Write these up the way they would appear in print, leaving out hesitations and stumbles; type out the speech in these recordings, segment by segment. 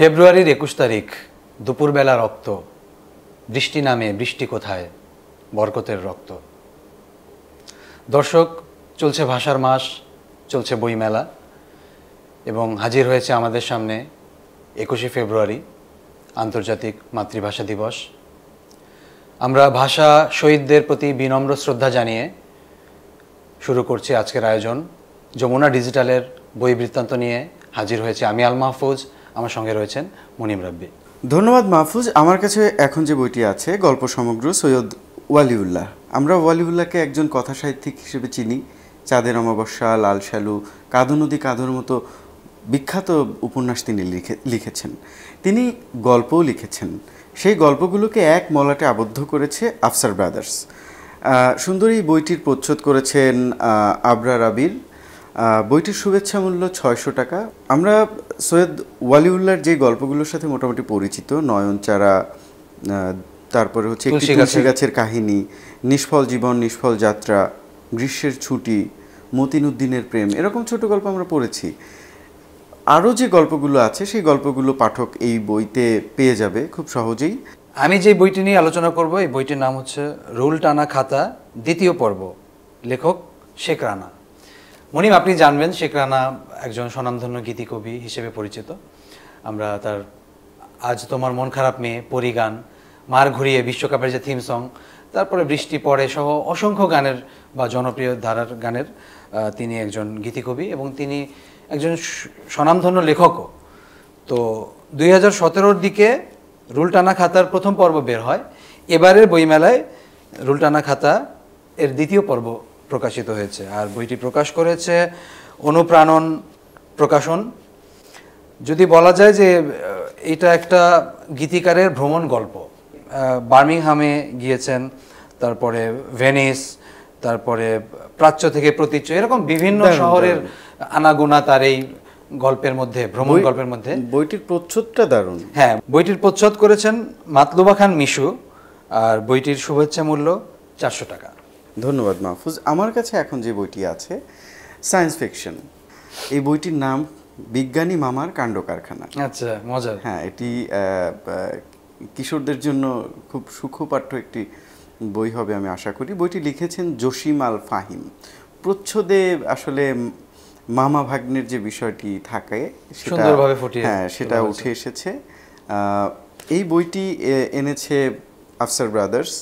ফেব্রুয়ারির ২১ তারিখ দুপুরবেলা রক্ত, বৃষ্টি নামে বৃষ্টি কোথায়, বরকতের রক্ত। দর্শক, চলছে ভাষার মাস, চলছে বইমেলা এবং হাজির হয়েছে আমাদের সামনে ২১শে ফেব্রুয়ারি আন্তর্জাতিক মাতৃভাষা দিবস। আমরা ভাষা শহীদদের প্রতি বিনম্র শ্রদ্ধা জানিয়ে শুরু করছি আজকের আয়োজন। যমুনা ডিজিটালের বই বৃত্তান্ত নিয়ে হাজির হয়েছে আমি আল মাহফুজ, আমার সঙ্গে রয়েছেন মুনিম রাব্বি। ধন্যবাদ মাহফুজ। আমার কাছে এখন যে বইটি আছে গল্প সমগ্র সৈয়দ ওয়ালিউল্লাহ। আমরা ওয়ালিউল্লাহকে একজন কথা সাহিত্যিক হিসেবে চিনি। চাঁদের অমাবস্যা, লাল সালু, কাঁদো নদী কাঁদোর মতো বিখ্যাত উপন্যাস তিনি লিখেছেন। তিনি গল্পও লিখেছেন। সেই গল্পগুলোকে এক মলাটে আবদ্ধ করেছে আফসার ব্রাদার্স। সুন্দর এই বইটির প্রচ্ছদ করেছেন আবরার আবির। বইটির শুভেচ্ছা মূল্য ৬০০ টাকা। আমরা সৈয়দ ওয়ালিউল্লাহর যে গল্পগুলোর সাথে মোটামুটি পরিচিত, নয়নচারা, তারপরে হচ্ছে একটি তুলসী গাছের কাহিনী, নিষ্ফল জীবন নিষ্ফল যাত্রা, গ্রীষ্মের ছুটি, মতিন উদ্দিনের প্রেম, এরকম ছোট গল্প আমরা পড়েছি। আরও যে গল্পগুলো আছে সেই গল্পগুলো পাঠক এই বইতে পেয়ে যাবে খুব সহজেই। আমি যে বইটি নিয়ে আলোচনা করব, এই বইটির নাম হচ্ছে রুল টানা খাতা, দ্বিতীয় পর্ব, লেখক শেখ রানা। মুনিম, আপনি জানবেন শেখ রানা একজন স্বনামধন্য গীতিকবি হিসেবে পরিচিত। আমরা তার আজ তোমার মন খারাপ মেয়ে, পরিগান, মার ঘুরিয়ে, বিশ্বকাপের যে থিম সং, তারপরে বৃষ্টি পড়ে সহ অসংখ্য গানের বা জনপ্রিয় ধারার গানের তিনি একজন গীতিকবি এবং তিনি একজন স্বনামধন্য লেখকও। তো ২০১৭-র দিকে রুল টানা খাতার প্রথম পর্ব বের হয়। এবারের বইমেলায় রুল টানা খাতা এর দ্বিতীয় পর্ব প্রকাশিত হয়েছে। আর বইটি প্রকাশ করেছে অনুপ্রাণন প্রকাশন। যদি বলা যায় যে এটা একটা গীতিকারের ভ্রমণ গল্প। বার্মিংহামে গিয়েছেন, তারপরে ভেনিস, তারপরে প্রাচ্য থেকে প্রতীচ্য, এরকম বিভিন্ন শহরের আনাগোনা তার এই গল্পের মধ্যে, ভ্রমণ গল্পের মধ্যে। বইটির প্রচ্ছদটা দারুণ। হ্যাঁ, বইটির প্রচ্ছদ করেছেন মাতলুবা খান মিশু। আর বইটির শুভেচ্ছা মূল্য ৪০০ টাকা। ধন্যবাদ মাহফুজ। আমার কাছে এখন যে বইটি আছে সায়েন্স ফিকশন। এই বইটির নাম বিজ্ঞানী মামার কাণ্ড কারখানা। আচ্ছা, মজার। হ্যাঁ, এটি কিশোরদের জন্য খুব সুখপাঠ্য একটি বই হবে আমি আশা করি। বইটি লিখেছেন জসিম আল ফাহিম। প্রচ্ছদে আসলে মামা ভাগ্নের যে বিষয়টি থাকে সেটা উঠে এসেছে। এই বইটি এনেছে আফসার ব্রাদার্স।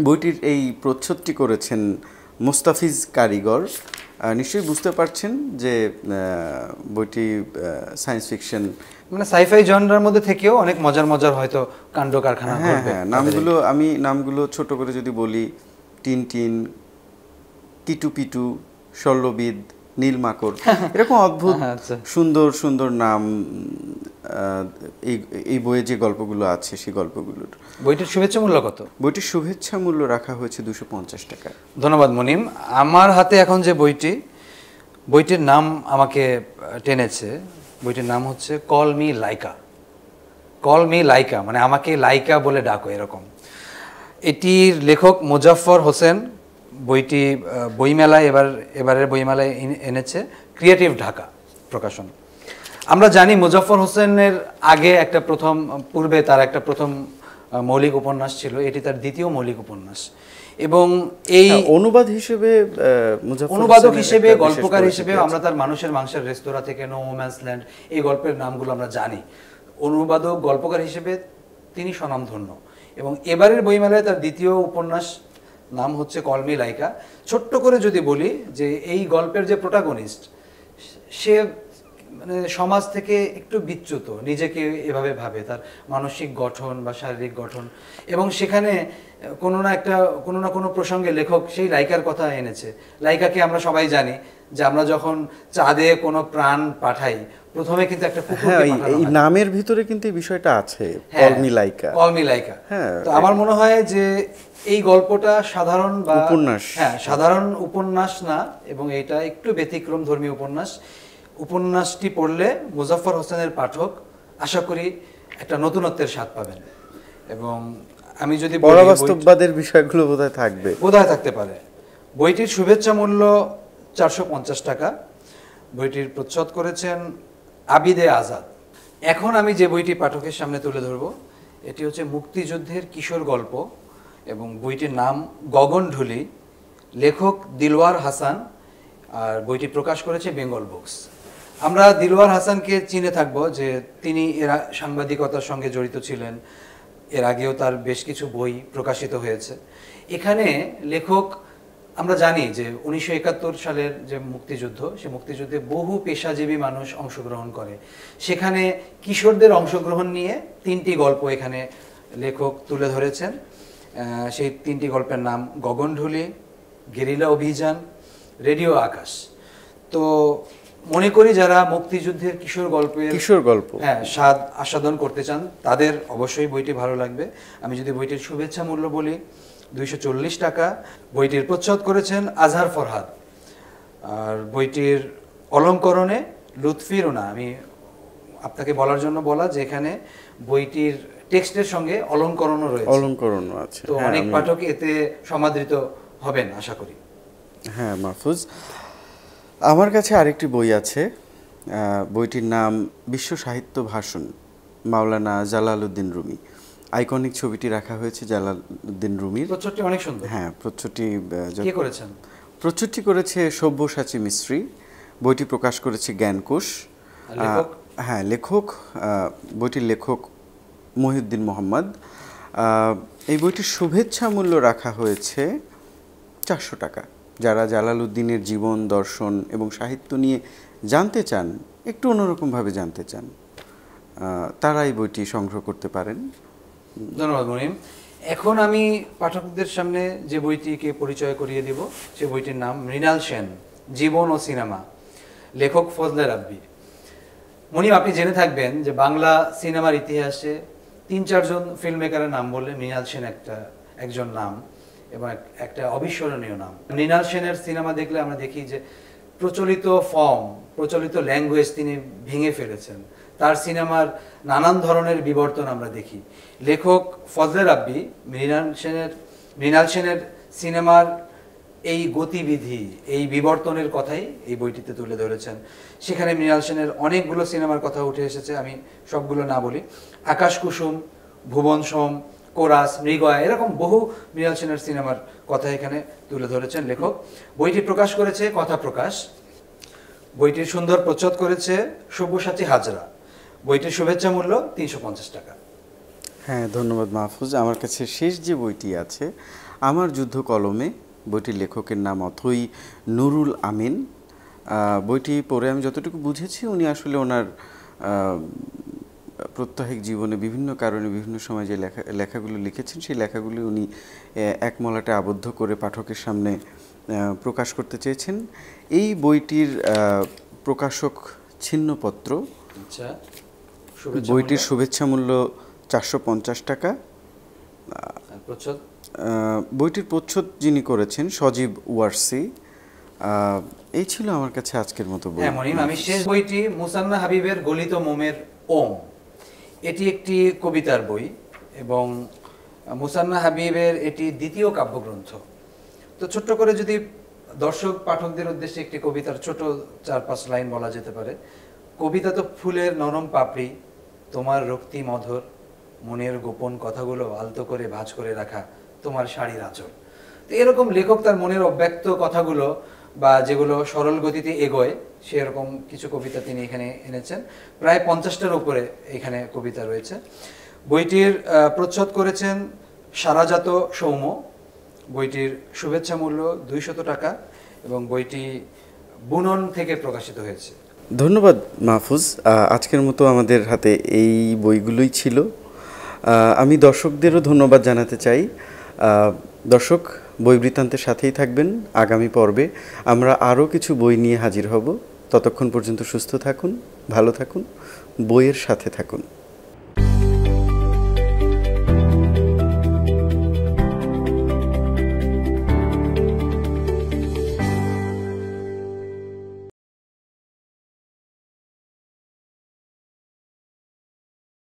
বইটির এই প্রচ্ছদটি করেছেন মোস্তাফিজ কারিগর। নিশ্চয়ই বুঝতে পারছেন যে বইটি সায়েন্স ফিকশন, মানে সাইফাই জনরার মধ্যে থেকেও অনেক মজার মজার হয়তো কাণ্ড কারখানা। হ্যাঁ, নামগুলো ছোট করে যদি বলি, টিনটিন, কিটু পিটু, শল্যবিদ, নীলমাকড়, এরকম অদ্ভুত সুন্দর সুন্দর নাম এই বইয়ে যে গল্পগুলো আছে সেই গল্পগুলোর। বইটির শুভেচ্ছা মূল্য কত? বইটির শুভেচ্ছা মূল্য রাখা হয়েছে ২৫০ টাকা। ধন্যবাদ মুনিম। আমার হাতে এখন যে বইটির নাম আমাকে টেনেছে, বইটির নাম হচ্ছে call me Laika. Call me Laika মানে আমাকে লাইকা বলে ডাকো, এরকম। এটির লেখক মোজাফফর হোসেন। বইটি বইমেলায় এবারের বইমেলায় এনেছে ক্রিয়েটিভ ঢাকা প্রকাশন। আমরা জানি মোজাফফর হোসেনের আগে পূর্বে তার একটা প্রথম মৌলিক উপন্যাস ছিল। এটি তার দ্বিতীয় মৌলিক উপন্যাস এবং এই অনুবাদক হিসেবে, গল্পকার হিসেবে আমরা তার মানুষের মাংসের রেস্তোরাঁ থেকে নো ম্যানস ল্যান্ড, এই গল্পের নামগুলো আমরা জানি। অনুবাদক, গল্পকার হিসেবে তিনি স্বনামধন্য এবং এবারের বইমেলায় তার দ্বিতীয় উপন্যাস নাম হচ্ছে কল মি লাইকা। ছোট্ট করে যদি বলি যে এই গল্পের যে প্রোটাগনিস্ট, সে মানে সমাজ থেকে একটু বিচ্যুত, নিজেকে এভাবে ভাবে, তার মানসিক গঠন বা শারীরিক গঠন, এবং সেখানে কোনো না কোনো প্রসঙ্গে লেখক সেই লাইকার কথা এনেছে। লাইকাকে আমরা সবাই জানি যে আমরা যখন চাঁদে কোনো প্রাণ পাঠাই, প্রথমে কিন্তু একটা এই নামের ভিতরে কিন্তু এই বিষয়টা আছে, call me Laika, call me Laika. তো আমার মনে হয় যে এই গল্পটা সাধারণ বা উপন্যাস, সাধারণ উপন্যাস না, এবং এটা একটু ব্যতিক্রম ধর্মী উপন্যাস। উপন্যাসটি পড়লে মোজাফফর হোসেনের পাঠক আশা করি একটা নতুনত্বের স্বাদ পাবেন। এবং আমি যদি পরাবাস্তববাদের বিষয়গুলো বোধহয় থাকতে পারে। বইটির শুভেচ্ছা মূল্য ৪৫০ টাকা। বইটির প্রচ্ছদ করেছেন আবিদে আজাদ। এখন আমি যে বইটি পাঠকের সামনে তুলে ধরব এটি হচ্ছে মুক্তিযুদ্ধের কিশোর গল্প এবং বইটির নাম গগনঢুলি, লেখক দিলওয়ার হাসান, আর বইটি প্রকাশ করেছে বেঙ্গল বুকস। আমরা দিলওয়ার হাসানকে চিনে থাকব যে তিনি এরা সাংবাদিকতার সঙ্গে জড়িত ছিলেন, এর আগেও তার বেশ কিছু বই প্রকাশিত হয়েছে। এখানে লেখক, আমরা জানি যে 1971 সালের যে মুক্তিযুদ্ধ, সে মুক্তিযুদ্ধে বহু পেশাজীবী মানুষ অংশগ্রহণ করে। সেখানে কিশোরদের অংশগ্রহণ নিয়ে 3টি গল্প এখানে লেখক তুলে ধরেছেন। সেই 3টি গল্পের নাম গগনঢুলি, গেরিলা অভিযান, রেডিও আকাশ। তো মনে করি যারা মুক্তিযুদ্ধের কিশোর গল্প স্বাদ আস্বাদন করতে চান তাদের অবশ্যই বইটি ভালো লাগবে। আমি যদি বইটির শুভেচ্ছা মূল্য বলি 240 টাকা। বইটির প্রচ্ছদ করেছেন আজহার ফরহাদ, আর বইটির অলঙ্করণে লুৎফি রুনা। আমি আপনাকে বলার জন্য বলা যে এখানে বইটির টেক্সটের সঙ্গে অলঙ্করণও আছে, তো অনেক পাঠক এতে সমাদৃত হবেন আশা করি। হ্যাঁ মাহফুজ, আমার কাছে আরেকটি বই আছে, বইটির নাম বিশ্ব সাহিত্য ভাষণ, মাওলানা জালালউদ্দিন রুমি। আইকনিক ছবিটি রাখা হয়েছে জালালউদ্দিন রুমির। প্রচ্ছদটি অনেক সুন্দর। হ্যাঁ, প্রচ্ছদটি কে করেছেন? প্রচ্ছদটি করেছে সব্যসাচী মিস্ত্রি। বইটি প্রকাশ করেছে জ্ঞানকোষ। হ্যাঁ, লেখক, বইটির লেখক মহিউদ্দিন মোহাম্মদ। এই বইটির শুভেচ্ছা মূল্য রাখা হয়েছে 400 টাকা। যারা জালালউদ্দিনের জীবন দর্শন এবং সাহিত্য নিয়ে জানতে চান, একটু অন্যরকমভাবে জানতে চান, তারা এই বইটি সংগ্রহ করতে পারেন। ধন্যবাদ মনিম। এখন আমি পাঠকদের সামনে যে বইটিকে পরিচয় করিয়ে দিব, সে বইটির নাম মৃণাল সেন, জীবন ও সিনেমা, লেখক ফজলে রাব্বি। মনিম, আপনি জেনে থাকবেন যে বাংলা সিনেমার ইতিহাসে 3-4 জন ফিল্ম মেকারের নাম বললে মৃণাল সেন একজন নাম এবং একটা অবিস্মরণীয় নাম। মৃণাল সেনের সিনেমা দেখলে আমরা দেখি যে প্রচলিত ফর্ম, প্রচলিত ল্যাঙ্গুয়েজ তিনি ভেঙে ফেলেছেন। তার সিনেমার নানান ধরনের বিবর্তন আমরা দেখি। লেখক ফজলে রাব্বি মৃণাল সেনের সিনেমার এই গতিবিধি, এই বিবর্তনের কথাই এই বইটিতে তুলে ধরেছেন। সেখানে মৃণাল সেনের অনেকগুলো সিনেমার কথা উঠে এসেছে, আমি সবগুলো না বলি। আকাশ কুসুম, ভুবন সোম, কোরাস, মৃগয়া, এরকম বহু মৃণাল সেনের সিনেমার কথা এখানে তুলে ধরেছেন লেখক। বইটি প্রকাশ করেছে কথা প্রকাশ। বইটির সুন্দর প্রচ্ছদ করেছে সব্যসাচী হাজরা। বইটির শুভেচ্ছা মূল্য 350 টাকা। হ্যাঁ, ধন্যবাদ মাহফুজ। আমার কাছে শেষ যে বইটি আছে, আমার যুদ্ধ কলমে, বইটির লেখকের নাম অথৈ নুরুল আমিন। বইটি পড়ে আমি যতটুকু বুঝেছি, উনি আসলে ওনার প্রত্যহিক জীবনে বিভিন্ন কারণে বিভিন্ন সময় যে লেখাগুলো লিখেছেন, সেই লেখাগুলি উনি এক মলাটে আবদ্ধ করে পাঠকের সামনে প্রকাশ করতে চেয়েছেন। এই বইটির প্রকাশক ছিন্নপত্র। আচ্ছা, বইটির শুভেচ্ছা মূল্য 450 টাকা। বইটির প্রচ্ছদ যিনি করেছেন সজীব ওয়ারসি। এই ছিল আমার কাছে আজকের মতো বই। আমি শেষ বইটি মুসান্না হাবিবের গলিত মোমের ওম। এটি একটি কবিতার বই এবং মুসান্না হাবিবের এটি দ্বিতীয় কাব্যগ্রন্থ। তো ছোট্ট করে যদি দর্শক পাঠকদের উদ্দেশ্যে একটি কবিতার ছোট 4-5 লাইন বলা যেতে পারে। কবিতা তো ফুলের নরম পাপড়ি, তোমার রক্তি মধুর, মনের গোপন কথাগুলো আলতো করে ভাঁজ করে রাখা তোমার শাড়ির আঁচল। তো এরকম লেখক তার মনের অব্যক্ত কথাগুলো বা যেগুলো সরল গতিতে এগোয়, সেরকম কিছু কবিতা তিনি এখানে এনেছেন। প্রায় 50টার উপরে এখানে কবিতা রয়েছে। বইটির প্রচ্ছদ করেছেন সারাজাত সৌম্য। বইটির শুভেচ্ছা মূল্য 200 টাকা এবং বইটি বুনন থেকে প্রকাশিত হয়েছে। ধন্যবাদ মাহফুজ। আজকের মতো আমাদের হাতে এই বইগুলোই ছিল। আমি দর্শকদেরও ধন্যবাদ জানাতে চাই। দর্শক, বই বৃত্তান্তের সাথেই থাকবেন। আগামী পর্বে আমরা আরও কিছু বই নিয়ে হাজির হব। ততক্ষণ পর্যন্ত সুস্থ থাকুন, ভালো থাকুন, বইয়ের সাথে থাকুন।